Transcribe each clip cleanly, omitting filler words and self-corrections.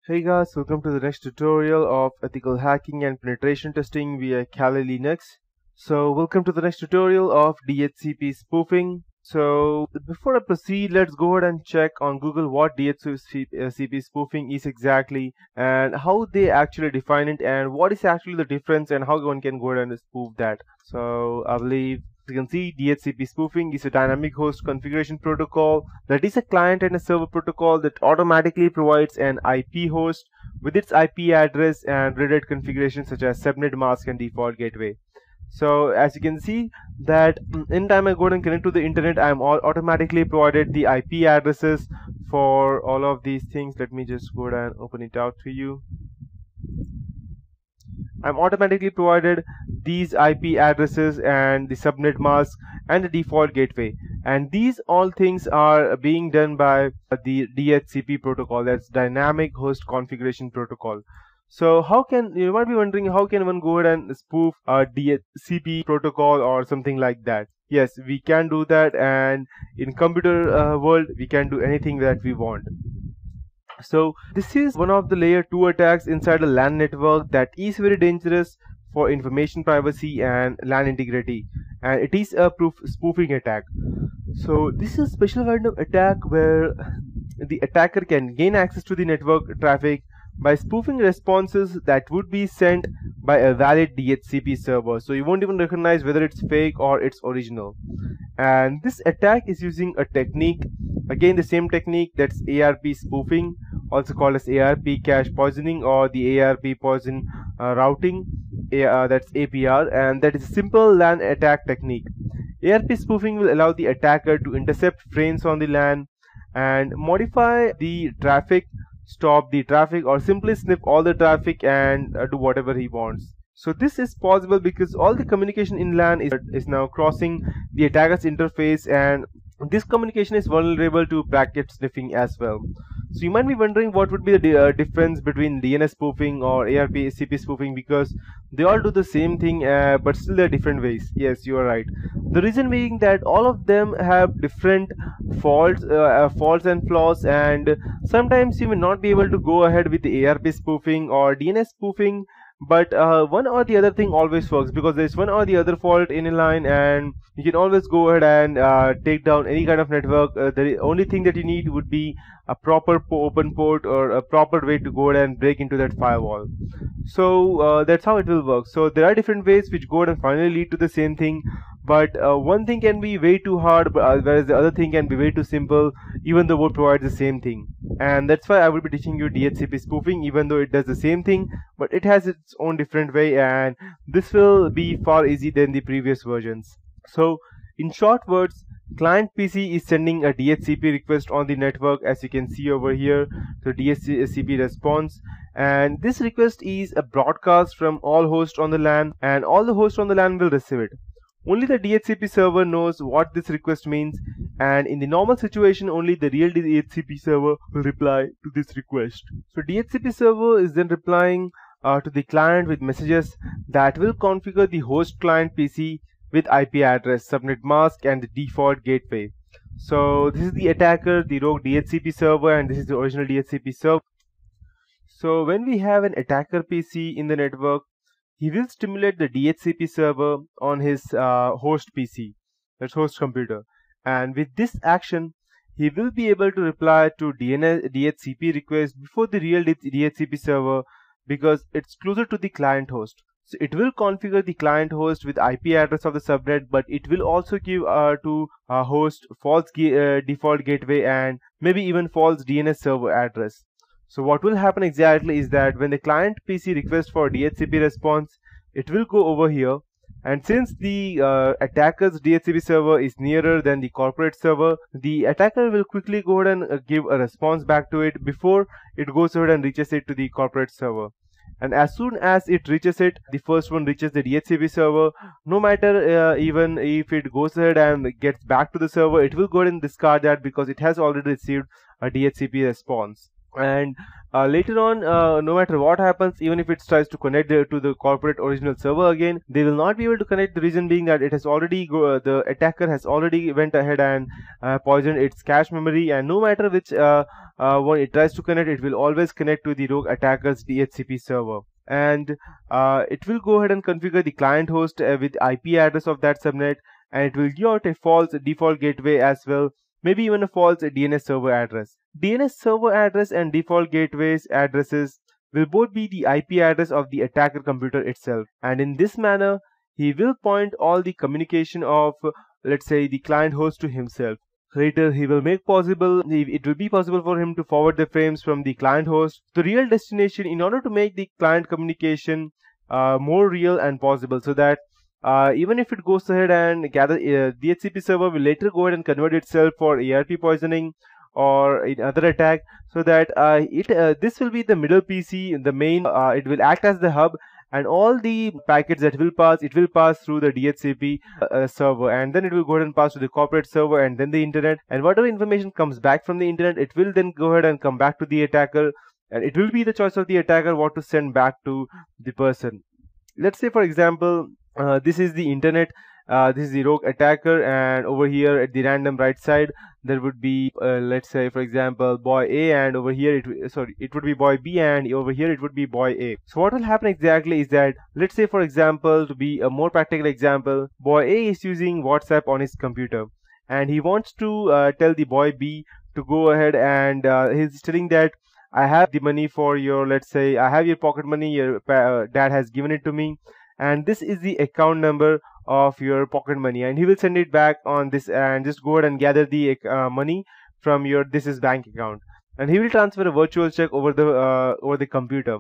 Hey guys, welcome to the next tutorial of ethical hacking and penetration testing via Kali Linux. So welcome to the next tutorial of DHCP spoofing. So before I proceed, let's go ahead and check on Google what DHCP spoofing is exactly and how they actually define it and what is actually the difference and how one can go ahead and spoof that. So I believe you can see DHCP spoofing is a dynamic host configuration protocol that is a client and a server protocol that automatically provides an IP host with its IP address and related configurations such as subnet mask and default gateway. So as you can see that anytime I go and connect to the internet, I am automatically provided the IP addresses for all of these things. Let me just go ahead and open it out to you. I'm automatically provided these IP addresses and the subnet mask and the default gateway, and these all things are being done by the DHCP protocol, that's dynamic host configuration protocol. So you might be wondering, how can one go ahead and spoof a DHCP protocol or something like that? Yes, we can do that, and in computer world we can do anything that we want. So this is one of the layer 2 attacks inside a LAN network that is very dangerous for information privacy and LAN integrity, and it is a spoofing attack. So this is a special kind of attack where the attacker can gain access to the network traffic by spoofing responses that would be sent by a valid DHCP server, so you won't even recognize whether it's fake or it's original. And this attack is using a technique, again the same technique, that's ARP spoofing, also called as ARP cache poisoning or the ARP poison routing, that's APR, and that is a simple LAN attack technique. ARP spoofing will allow the attacker to intercept frames on the LAN and modify the traffic, stop the traffic, or simply snip all the traffic and do whatever he wants. So this is possible because all the communication in LAN is now crossing the attacker's interface, and this communication is vulnerable to packet sniffing as well. So you might be wondering what would be the difference between DNS spoofing or ARP-CP spoofing, because they all do the same thing but still they're different ways. Yes, you are right. The reason being that all of them have different faults and flaws, and sometimes you may not be able to go ahead with the ARP spoofing or DNS spoofing, but one or the other thing always works, because there's one or the other fault in a line and you can always go ahead and take down any kind of network. The only thing that you need would be a proper open port or a proper way to go ahead and break into that firewall. So that's how it will work. So there are different ways which go ahead and finally lead to the same thing, but one thing can be way too hard, whereas the other thing can be way too simple, even though both provide the same thing. And that's why I will be teaching you DHCP spoofing, even though it does the same thing, but it has its own different way, and this will be far easier than the previous versions. So in short words, client PC is sending a DHCP request on the network, as you can see over here, the DHCP response, and this request is a broadcast from all hosts on the LAN, and all the hosts on the LAN will receive it. Only the DHCP server knows what this request means, and in the normal situation only the real DHCP server will reply to this request. So DHCP server is then replying to the client with messages that will configure the host client PC with IP address, subnet mask, and the default gateway. So this is the attacker, the rogue DHCP server, and this is the original DHCP server. So when we have an attacker PC in the network, he will stimulate the DHCP server on his host PC, that's host computer, and with this action he will be able to reply to DHCP request before the real DHCP server, because it's closer to the client host. So it will configure the client host with IP address of the subnet, but it will also give to host false default gateway and maybe even false DNS server address. So what will happen exactly is that when the client PC requests for DHCP response, it will go over here, and since the attacker's DHCP server is nearer than the corporate server, the attacker will quickly go ahead and give a response back to it before it goes ahead and reaches it to the corporate server. And as soon as it reaches it, the first one reaches the DHCP server, no matter even if it goes ahead and gets back to the server, it will go ahead and discard that because it has already received a DHCP response. And later on, no matter what happens, even if it tries to connect to the corporate original server again, they will not be able to connect. The reason being that it has already the attacker has already went ahead and poisoned its cache memory, and no matter which one it tries to connect, it will always connect to the rogue attacker's DHCP server. And it will go ahead and configure the client host with IP address of that subnet, and it will give out a false default gateway as well, maybe even a false DNS server address. DNS server address and default gateways addresses will both be the IP address of the attacker computer itself, and in this manner he will point all the communication of let's say the client host to himself. Later he will make possible, it will be possible for him to forward the frames from the client host to the real destination in order to make the client communication more real and possible, so that even if it goes ahead and gather DHCP server will later go ahead and convert itself for ARP poisoning or in other attack, so that this will be the middle PC, the main, it will act as the hub, and all the packets that will pass, it will pass through the DHCP server, and then it will go ahead and pass to the corporate server and then the internet, and whatever information comes back from the internet, it will then go ahead and come back to the attacker, and it will be the choice of the attacker what to send back to the person. Let's say for example, this is the internet, this is the rogue attacker, and over here at the random right side there would be let's say for example boy A, and over here it would be boy B, and over here it would be boy A. So what will happen exactly is that, let's say for example, to be a more practical example, boy A is using WhatsApp on his computer, and he wants to tell the boy B to go ahead, and he's telling that I have the money for your, let's say I have your pocket money, your dad has given it to me, and this is the account number of your pocket money, and he will send it back on this, and just go ahead and gather the money from your this is bank account, and he will transfer a virtual check over the computer,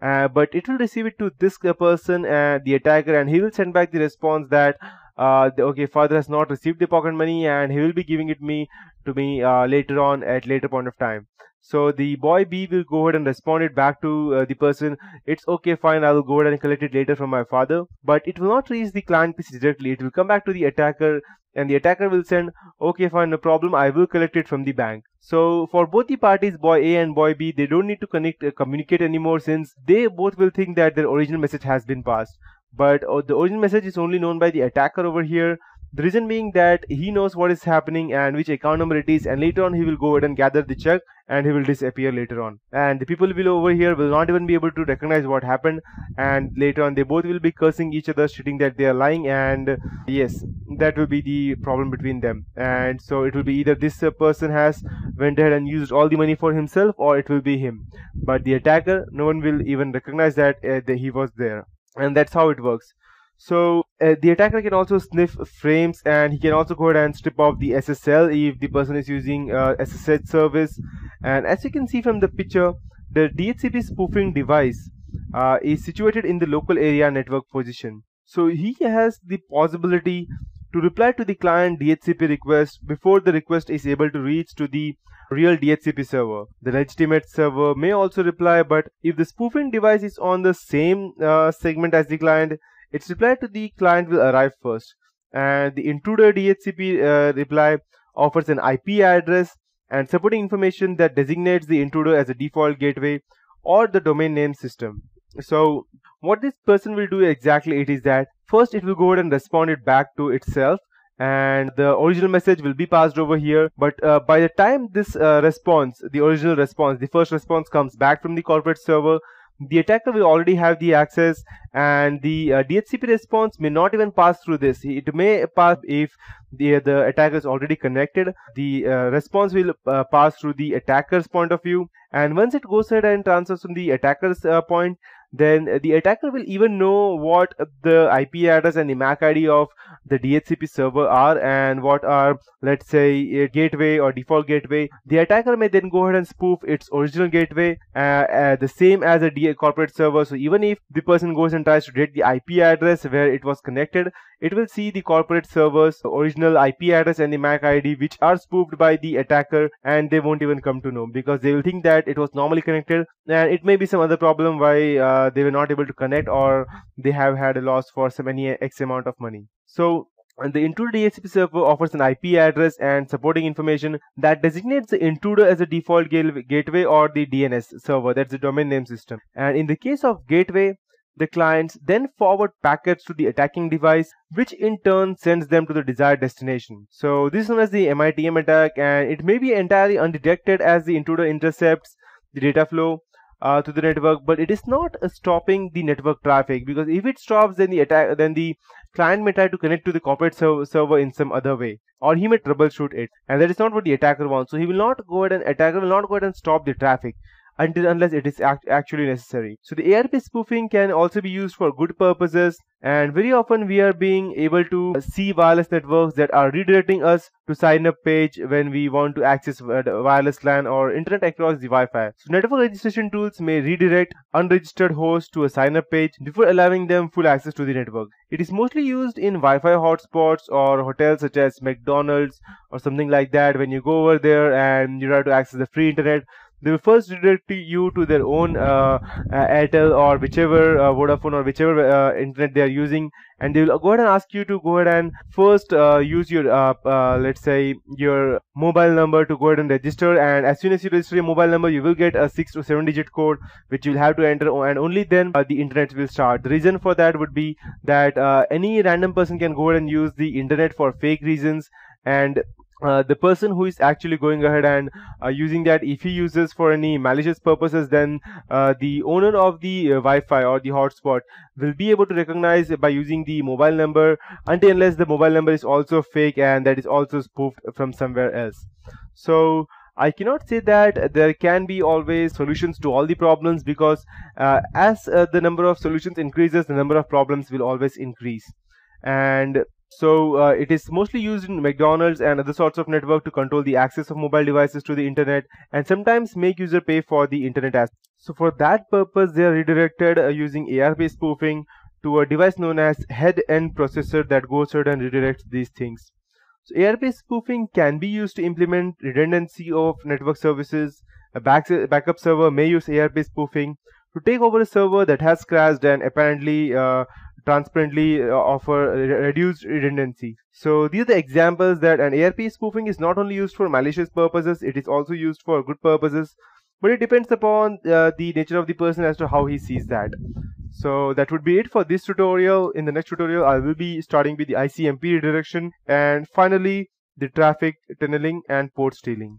but it will receive it to this person, the attacker, and he will send back the response that okay, father has not received the pocket money, and he will be giving it to me later on at later point of time. So the boy B will go ahead and respond it back to the person, it's okay, fine, I will go ahead and collect it later from my father, but it will not reach the client PC directly, it will come back to the attacker, and the attacker will send, okay fine, no problem, I will collect it from the bank. So for both the parties, boy A and boy B, they don't need to communicate anymore, since they both will think that their original message has been passed, but the original message is only known by the attacker over here. The reason being that he knows what is happening and which account number it is, and later on he will go ahead and gather the check, and he will disappear later on, and the people will over here will not even be able to recognize what happened, and later on they both will be cursing each other, stating that they are lying, and yes, that will be the problem between them. And so it will be either this person has went ahead and used all the money for himself, or it will be him, but the attacker, no one will even recognize that he was there, and that's how it works. So the attacker can also sniff frames, and he can also go ahead and strip off the SSL if the person is using SSH service. And as you can see from the picture, the DHCP spoofing device is situated in the local area network position. So he has the possibility to reply to the client DHCP request before the request is able to reach to the real DHCP server. The legitimate server may also reply, but if the spoofing device is on the same segment as the client, its reply to the client will arrive first, and the intruder DHCP reply offers an IP address and supporting information that designates the intruder as a default gateway or the domain name system. So what this person will do exactly, it is that first it will go ahead and respond it back to itself, and the original message will be passed over here, but by the time this response, the original response, the first response comes back from the corporate server, the attacker will already have the access, and the DHCP response may not even pass through this. It may pass if the attacker is already connected. The response will pass through the attacker's point of view, and once it goes ahead and transfers from the attacker's point, then the attacker will even know what the IP address and the MAC ID of the DHCP server are, and what are, let's say, a gateway or default gateway. The attacker may then go ahead and spoof its original gateway the same as a corporate server. So even if the person goes and tries to get the IP address where it was connected, it will see the corporate server's original IP address and the MAC ID, which are spoofed by the attacker, and they won't even come to know, because they will think that it was normally connected, and it may be some other problem why they were not able to connect, or they have had a loss for some any X amount of money. So And the intruder DHCP server offers an IP address and supporting information that designates the intruder as a default gateway or the DNS server, that's the domain name system. And in the case of gateway, the clients then forward packets to the attacking device, which in turn sends them to the desired destination. So this is known as the MITM attack, and it may be entirely undetected as the intruder intercepts the data flow to the network, but it is not stopping the network traffic, because if it stops, then the client may try to connect to the corporate server in some other way, or he may troubleshoot it, and that is not what the attacker wants. So he will not go ahead and attacker will not go ahead and stop the traffic unless it is actually necessary. So the ARP spoofing can also be used for good purposes, and very often we are being able to see wireless networks that are redirecting us to sign up page when we want to access wireless LAN or internet across the Wi-Fi. So network registration tools may redirect unregistered hosts to a sign up page before allowing them full access to the network. It is mostly used in Wi-Fi hotspots or hotels such as McDonald's or something like that. When you go over there and you try to access the free internet, they will first redirect you to their own Airtel or whichever Vodafone or whichever internet they are using, and they will go ahead and ask you to go ahead and first use your let's say your mobile number to go ahead and register. And as soon as you register your mobile number, you will get a 6 to 7 digit code which you'll have to enter, and only then the internet will start. The reason for that would be that any random person can go ahead and use the internet for fake reasons, and the person who is actually going ahead and using that, if he uses for any malicious purposes, then the owner of the Wi-Fi or the hotspot will be able to recognize by using the mobile number, until unless the mobile number is also fake and that is also spoofed from somewhere else. So I cannot say that there can be always solutions to all the problems, because as the number of solutions increases, the number of problems will always increase. And so it is mostly used in McDonald's and other sorts of network to control the access of mobile devices to the internet, and sometimes make user pay for the internet access. So for that purpose, they are redirected using ARP spoofing to a device known as head-end processor that goes ahead and redirects these things. So ARP spoofing can be used to implement redundancy of network services. A backup server may use ARP spoofing to take over a server that has crashed and apparently transparently offer reduced redundancy. So these are the examples that an ARP spoofing is not only used for malicious purposes, it is also used for good purposes, but it depends upon the nature of the person as to how he sees that. So that would be it for this tutorial. In the next tutorial, I will be starting with the ICMP redirection, and finally the traffic tunneling and port stealing.